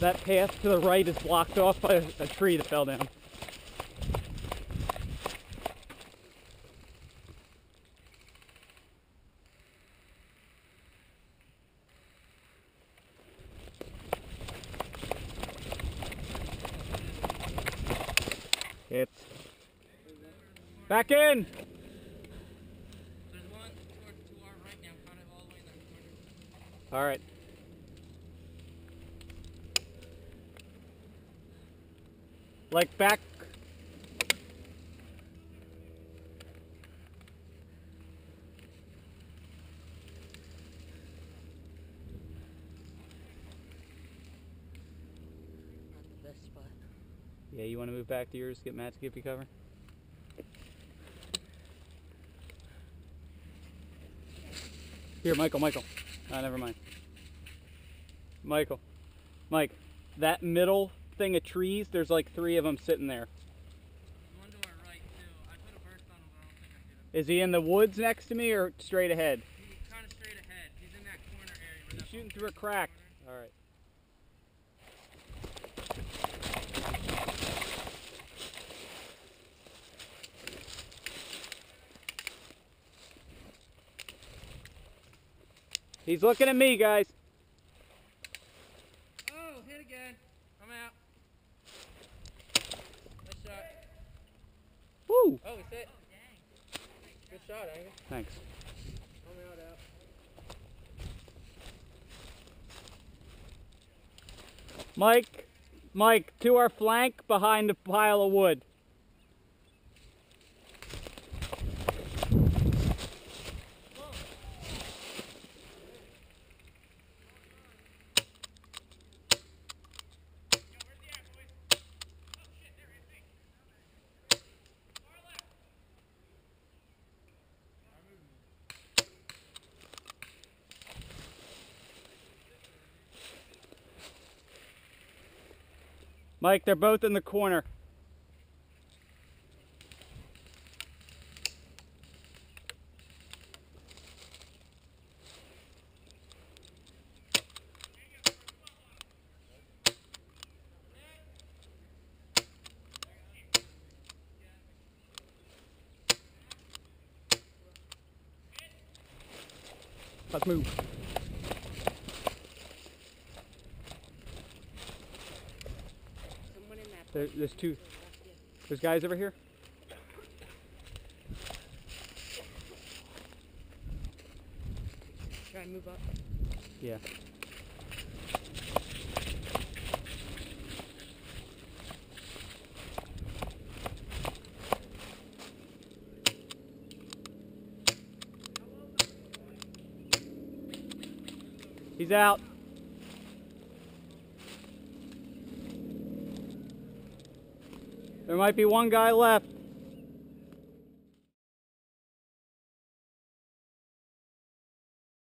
That path to the right is blocked off by a tree that fell down. It's back in. There's one to our right now, kind of all the way in that corner. All right. Like back. Not the best spot. Yeah, you want to move back to yours, get Matt to give you cover? Here, Michael. Oh, never mind. Mike, that middle thing of trees, there's like 3 of them sitting there. One to our right too. I put a burst on him, but I don't think I hit him. Is he in the woods next to me or straight ahead? He's kind of straight ahead. He's in that corner area. He's shooting through a crack. All right. He's looking at me, guys. Oh, hit again. I'm out. Nice shot. Woo! Oh, he's hit. Oh, dang. Good shot, Angus. Thanks. I'm out. Mike, to our flank behind the pile of wood. Mike, they're both in the corner. Let's move. There's 2. There's guys over here. Try and move up. Yeah. He's out. There might be one guy left.